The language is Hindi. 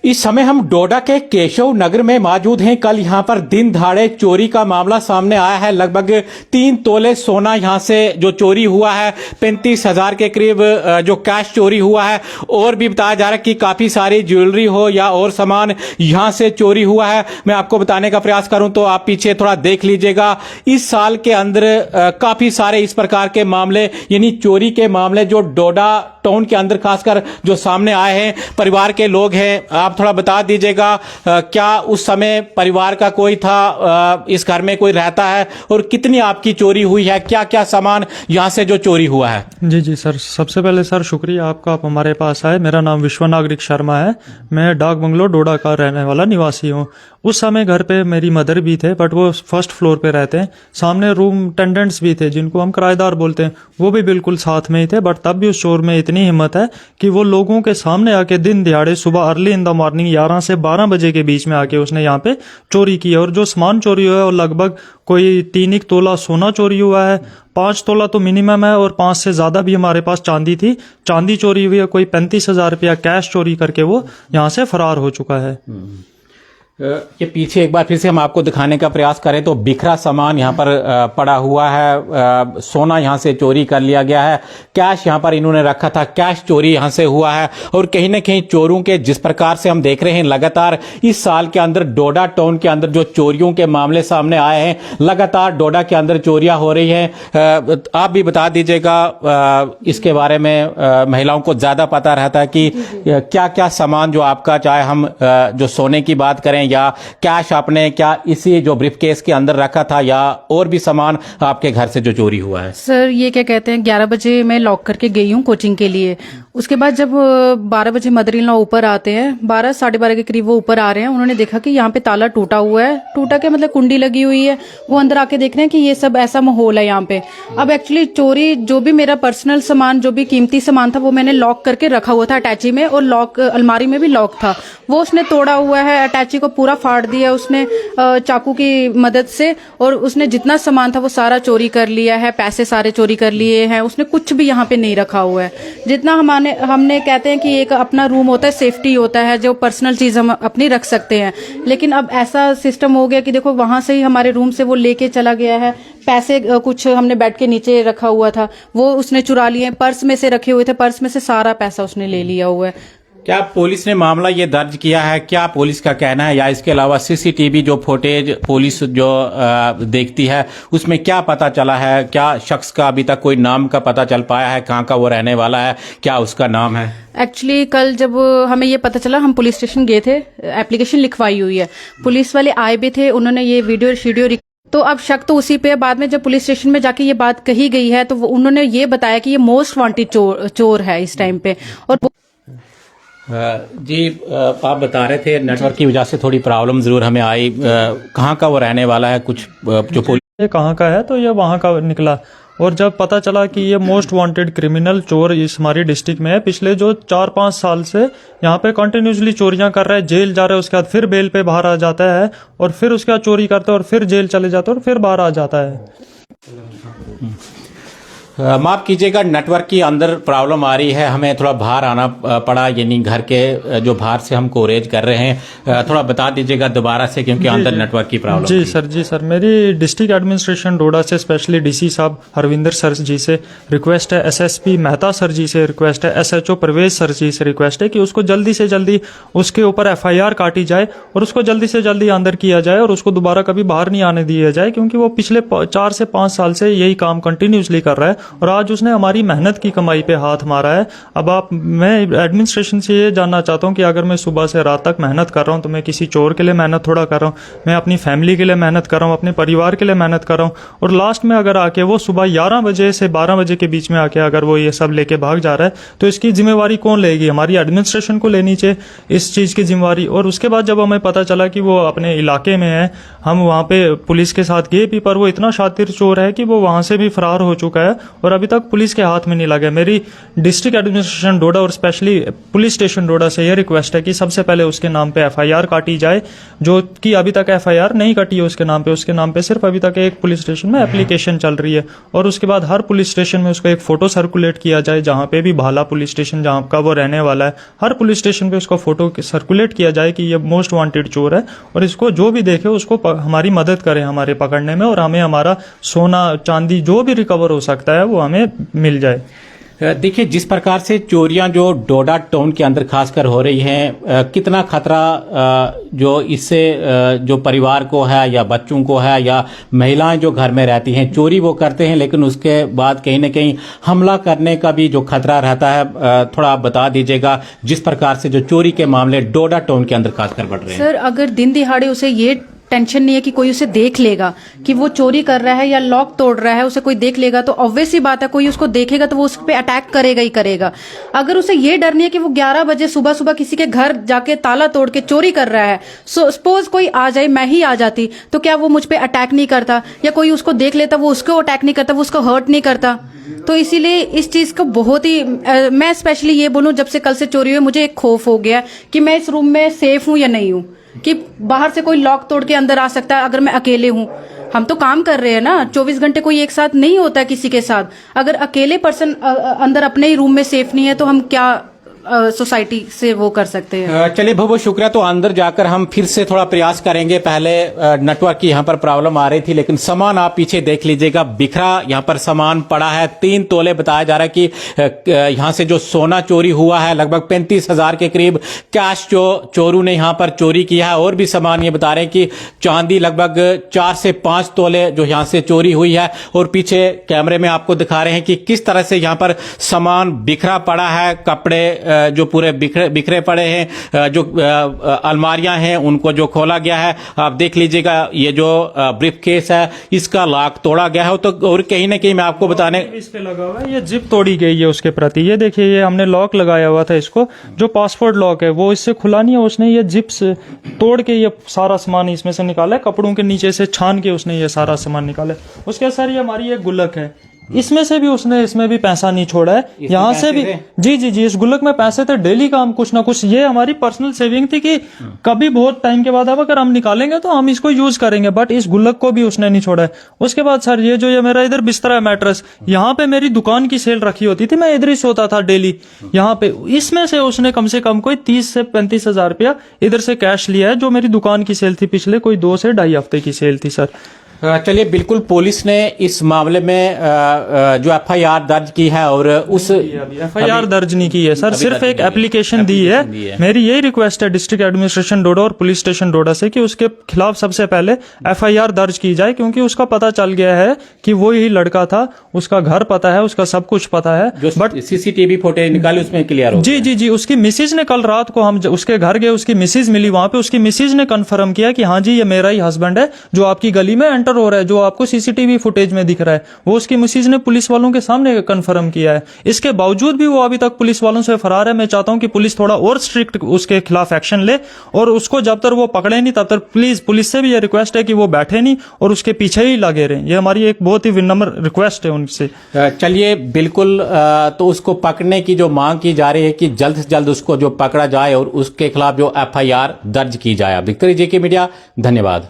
इस समय हम डोडा के केशव नगर में मौजूद हैं। कल यहां पर दिन दहाड़े चोरी का मामला सामने आया है। लगभग 3 तोले सोना यहां से जो चोरी हुआ है, 35,000 के करीब जो कैश चोरी हुआ है। और भी बताया जा रहा है कि काफी सारी ज्वेलरी हो या और सामान यहां से चोरी हुआ है। मैं आपको बताने का प्रयास करूं तो आप पीछे थोड़ा देख लीजिएगा। इस साल के अंदर काफी सारे इस प्रकार के मामले यानी चोरी के मामले जो डोडा टाउन के अंदर खासकर जो सामने आए हैं। परिवार के लोग हैं, आप थोड़ा बता दीजिएगा क्या उस समय परिवार का कोई था, इस घर में कोई रहता है और कितनी आपकी चोरी हुई है, क्या क्या सामान यहां से जो चोरी हुआ है? जी सर, सबसे पहले सर शुक्रिया आपका, आप हमारे पास आए। मेरा नाम विश्व नागरिक शर्मा है। मैं डाक बंगलो डोडा का रहने वाला निवासी हूँ। उस समय घर पे मेरी मदर भी थे, बट वो फर्स्ट फ्लोर पे रहते हैं। सामने रूम टेंडेंट्स भी थे जिनको हम किराएदार बोलते हैं, वो भी बिल्कुल साथ में ही थे। बट तब भी उस चोर में इतनी हिम्मत है कि वो लोगों के सामने आके दिन दिहाड़े सुबह अर्ली इन द मॉर्निंग 11 से 12 बजे के बीच में आके उसने यहाँ पे चोरी की है। और जो सामान चोरी हुआ है वो लगभग कोई 3 तोला सोना चोरी हुआ है, 5 तोला तो मिनिमम है और 5 से ज्यादा भी हमारे पास चांदी थी। चांदी चोरी हुई है, कोई 35,000 रुपया कैश चोरी करके वो यहाँ से फरार हो चुका है। ये पीछे एक बार फिर से हम आपको दिखाने का प्रयास करें तो बिखरा सामान यहाँ पर पड़ा हुआ है। सोना यहाँ से चोरी कर लिया गया है। कैश यहाँ पर इन्होंने रखा था, कैश चोरी यहाँ से हुआ है। और कहीं ना कहीं चोरों के जिस प्रकार से हम देख रहे हैं लगातार इस साल के अंदर डोडा टाउन के अंदर जो चोरियों के मामले सामने आए हैं, लगातार डोडा के अंदर चोरियां हो रही हैं। आप भी बता दीजिएगा इसके बारे में। महिलाओं को ज्यादा पता रहता है कि क्या क्या सामान जो आपका, चाहे हम जो सोने की बात करें या कैश आपने क्या इसी जो ब्रीफकेस के अंदर रखा था या और भी सामान आपके घर से जो चोरी हुआ है? सर ये क्या कहते हैं, 11 बजे मैं लॉक करके गई हूँ कोचिंग के लिए। उसके बाद जब 12 बजे मदर इन लॉ ऊपर आते हैं, 12 साढ़े 12 के करीब वो ऊपर आ रहे हैं। उन्होंने देखा कि यहाँ पे ताला टूटा हुआ है, टूटा के मतलब कुंडी लगी हुई है। वो अंदर आके देख रहे हैं कि ये सब ऐसा माहौल है यहाँ पे। अब एक्चुअली चोरी जो भी मेरा पर्सनल सामान, जो भी कीमती सामान था, वो मैंने लॉक करके रखा हुआ था अटैची में, और लॉक अलमारी में भी लॉक था। वो उसने तोड़ा हुआ है, अटैची को पूरा फाड़ दिया उसने चाकू की मदद से। और उसने जितना सामान था वो सारा चोरी कर लिया है, पैसे सारे चोरी कर लिए हैं। उसने कुछ भी यहाँ पे नहीं रखा हुआ है। जितना हमने कहते हैं कि एक अपना रूम होता है, सेफ्टी होता है, जो पर्सनल चीज हम अपनी रख सकते हैं। लेकिन अब ऐसा सिस्टम हो गया कि देखो वहां से ही हमारे रूम से वो लेके चला गया है। पैसे कुछ हमने बेड के नीचे रखा हुआ था वो उसने चुरा लिए। पर्स में से रखे हुए थे, पर्स में से सारा पैसा उसने ले लिया हुआ है। क्या पुलिस ने मामला ये दर्ज किया है? क्या पुलिस का कहना है, या इसके अलावा सीसीटीवी जो फुटेज पुलिस जो देखती है उसमें क्या पता चला है? क्या शख्स का अभी तक कोई नाम का पता चल पाया है? कहाँ का वो रहने वाला है? क्या उसका नाम है? एक्चुअली कल जब हमें ये पता चला, हम पुलिस स्टेशन गए थे, एप्लीकेशन लिखवाई हुई है। पुलिस वाले आए भी थे, उन्होंने ये वीडियो तो अब शक तो उसी पे। बाद में जब पुलिस स्टेशन में जाके ये बात कही गई है तो उन्होंने ये बताया कि ये मोस्ट वांटेड चोर है इस टाइम पे। और जी आप बता रहे थे नेटवर्क की वजह से थोड़ी प्रॉब्लम जरूर हमें आई। कहाँ का वो रहने वाला है? कुछ जो ये कहाँ का है तो ये वहाँ का निकला। और जब पता चला कि ये मोस्ट वांटेड क्रिमिनल चोर इस हमारी डिस्ट्रिक्ट में है, पिछले जो 4-5 साल से यहाँ पे कंटिन्यूसली चोरियां कर रहा है, जेल जा रहा है, उसके बाद फिर बेल पे बाहर आ जाता है और फिर उसके बाद चोरी करता है और फिर जेल चले जाता है और फिर बाहर आ जाता है। माफ कीजिएगा, नेटवर्क की अंदर प्रॉब्लम आ रही है, हमें थोड़ा बाहर आना पड़ा, यानी घर के जो बाहर से हम कोरेज कर रहे हैं। थोड़ा बता दीजिएगा दोबारा से, क्योंकि अंदर नेटवर्क की प्रॉब्लम। जी सर, मेरी डिस्ट्रिक्ट एडमिनिस्ट्रेशन डोडा से स्पेशली डीसी साहब हरविंदर सर जी से रिक्वेस्ट है, एसएसपी मेहता सर जी से रिक्वेस्ट है, एसएचओ परवेज सर जी से रिक्वेस्ट है कि उसको जल्दी से जल्दी उसके ऊपर एफआईआर काटी जाए और उसको जल्दी से जल्दी अंदर किया जाए और उसको दोबारा कभी बाहर नहीं आने दिया जाए, क्योंकि वो पिछले 4 से 5 साल से यही काम कंटिन्यूसली कर रहा है और आज उसने हमारी मेहनत की कमाई पे हाथ मारा है। अब मैं एडमिनिस्ट्रेशन से ये जानना चाहता हूँ कि अगर मैं सुबह से रात तक मेहनत कर रहा हूँ तो मैं किसी चोर के लिए मेहनत थोड़ा कर रहा हूँ, मैं अपनी फैमिली के लिए मेहनत कर रहा हूँ, अपने परिवार के लिए मेहनत कर रहा हूँ, और लास्ट में अगर आके वो सुबह 11 बजे से 12 बजे के बीच में आके अगर वो ये सब लेके भाग जा रहा है तो इसकी जिम्मेवारी कौन लेगी? हमारी एडमिनिस्ट्रेशन को लेनी चाहिए इस चीज़ की जिम्मेवारी। और उसके बाद जब हमें पता चला कि वो अपने इलाके में है, हम वहाँ पे पुलिस के साथ गए भी, पर वो इतना शातिर चोर है कि वो वहाँ से भी फरार हो चुका है और अभी तक पुलिस के हाथ में नहीं लगा। मेरी डिस्ट्रिक्ट एडमिनिस्ट्रेशन डोडा और स्पेशली पुलिस स्टेशन डोडा से यह रिक्वेस्ट है कि सबसे पहले उसके नाम पे एफआईआर काटी जाए, जो कि अभी तक एफआईआर नहीं कटी है उसके नाम पे सिर्फ अभी तक एक पुलिस स्टेशन में एप्लीकेशन चल रही है। और उसके बाद हर पुलिस स्टेशन में उसको एक फोटो सर्कुलेट किया जाए, जहाँ पे भी भाला पुलिस स्टेशन जहाँ का वो रहने वाला है, हर पुलिस स्टेशन पे उसको फोटो सर्कुलेट किया जाए कि ये मोस्ट वांटेड चोर है, और इसको जो भी देखे उसको हमारी मदद करे हमारे पकड़ने में, और हमें हमारा सोना चांदी जो भी रिकवर हो सकता है वो हमें मिल जाए। देखिए, जिस प्रकार से चोरियां जो डोडा टाउन के अंदर खासकर हो रही हैं, कितना खतरा जो इससे जो परिवार को है या बच्चों को है या महिलाएं जो घर में रहती हैं, चोरी वो करते हैं लेकिन उसके बाद कहीं ना कहीं हमला करने का भी जो खतरा रहता है, थोड़ा आप बता दीजिएगा जिस प्रकार से जो चोरी के मामले डोडा टाउन के अंदर खासकर बढ़ रहे हैं। सर, अगर दिन दिहाड़े उसे ये टेंशन नहीं है कि कोई उसे देख लेगा कि वो चोरी कर रहा है या लॉक तोड़ रहा है, उसे कोई देख लेगा, तो ऑब्वियस ही बात है कोई उसको देखेगा तो वो उस पे अटैक करेगा ही करेगा। अगर उसे ये डर नहीं है कि वो 11 बजे सुबह किसी के घर जाके ताला तोड़ के चोरी कर रहा है, सपोज कोई आ जाए, मैं ही आ जाती, तो क्या वो मुझ पे अटैक नहीं करता? या कोई उसको देख लेता, वो उसको अटैक नहीं करता, वो उसको हर्ट नहीं करता? तो इसीलिए इस चीज को बहुत ही मैं स्पेशली ये बोलूं, जब से कल से चोरी हुई मुझे एक खौफ हो गया कि मैं इस रूम में सेफ हूं या नहीं हूं, कि बाहर से कोई लॉक तोड़ के अंदर आ सकता है अगर मैं अकेले हूं। हम तो काम कर रहे हैं ना, 24 घंटे कोई एक साथ नहीं होता किसी के साथ। अगर अकेले पर्सन अंदर अपने ही रूम में सेफ नहीं है तो हम क्या सोसाइटी से वो कर सकते हैं। चलिए बहुत बहुत शुक्रिया। तो अंदर जाकर हम फिर से थोड़ा प्रयास करेंगे। पहले नेटवर्क की यहाँ पर प्रॉब्लम आ रही थी, लेकिन सामान आप पीछे देख लीजिएगा, बिखरा यहाँ पर सामान पड़ा है। 3 तोले बताया जा रहा है कि यहाँ से जो सोना चोरी हुआ है लगभग 35,000 के करीब कैश जो चोरों ने यहाँ पर चोरी किया है। और भी सामान ये बता रहे हैं कि चांदी लगभग 4 से 5 तोले जो यहाँ से चोरी हुई है। और पीछे कैमरे में आपको दिखा रहे हैं कि किस तरह से यहाँ पर सामान बिखरा पड़ा है, कपड़े जो पूरे बिखरे पड़े हैं, जो अलमारियां हैं उनको जो खोला गया है। आप देख लीजिएगा, ये जो ब्रीफ केस है इसका लॉक तोड़ा गया है। तो और कहीं ना कहीं मैं आपको बताने इस पे लगा हुआ है, ये जिप तोड़ी गई है उसके प्रति। ये देखिए, ये हमने लॉक लगाया हुआ था, इसको जो पासपोर्ट लॉक है वो इससे खुला नहीं है, उसने ये जिप से तोड़ के ये सारा सामान इसमें से निकाला है, कपड़ों के नीचे से छान के उसने ये सारा सामान निकाला है। उसके सर ये हमारी एक गुल्लक है, इसमें से भी उसने इसमें भी पैसा नहीं छोड़ा है, यहाँ से भी जी इस गुल्लक में पैसे थे, डेली का हम कुछ ना कुछ, ये हमारी पर्सनल सेविंग थी कि कभी बहुत टाइम के बाद अब अगर हम निकालेंगे तो हम इसको यूज करेंगे, बट इस गुल्लक को भी उसने नहीं छोड़ा है। उसके बाद सर ये जो ये मेरा इधर बिस्तरा है, मैट्रेस, यहाँ पे मेरी दुकान की सेल रखी होती थी, मैं इधर ही सोता था डेली यहाँ पे। इसमें से उसने कम से कम कोई 30 से 35,000 रुपया इधर से कैश लिया है, जो मेरी दुकान की सेल थी, पिछले कोई 2 से 2.5 हफ्ते की सेल थी सर। चलिए, बिल्कुल पुलिस ने इस मामले में जो एफआईआर दर्ज की है और उस एफआईआर दर्ज नहीं की है सर, सिर्फ एक एप्लीकेशन दी है। मेरी यही रिक्वेस्ट है डिस्ट्रिक्ट एडमिनिस्ट्रेशन डोडा और पुलिस स्टेशन डोडा से कि उसके खिलाफ सबसे पहले एफआईआर दर्ज की जाए, क्योंकि उसका पता चल गया है कि वो ही लड़का था, उसका घर पता है, उसका सब कुछ पता है। बट सीसीटीवी फुटेज निकाली उसमें क्लियर हो जी उसकी मिसिज ने, कल रात को हम उसके घर गए, उसकी मिसिज मिली वहां पे, उसकी मिसिज ने कंफर्म किया कि हाँ जी ये मेरा ही हस्बैंड है जो आपकी गली में एंटर हो रहा है, जो आपको सीसीटीवी फुटेज में दिख रहा है। वो उसकी मिसिज ने पुलिस वालों के सामने कंफर्म किया है। इसके बावजूद भी वो अभी तक पुलिस वालों से फरार है। मैं चाहता हूं कि पुलिस थोड़ा और स्ट्रिक्ट उसके खिलाफ एक्शन ले, और उसको जब तक वो पकड़े नहीं तब तक प्लीज पुलिस से भी ये रिक्वेस्ट है कि वो बैठे नहीं और उसके पीछे ही लगे रहे। ये हमारी एक बहुत ही विनम्र रिक्वेस्ट है उनसे। चलिए, बिल्कुल, तो उसको पकड़ने की जो मांग की जा रही है कि जल्द से जल्द उसको जो पकड़ा जाए और उसके खिलाफ जो एफआईआर दर्ज की जाए। आप देखते रहिए जेके मीडिया, धन्यवाद।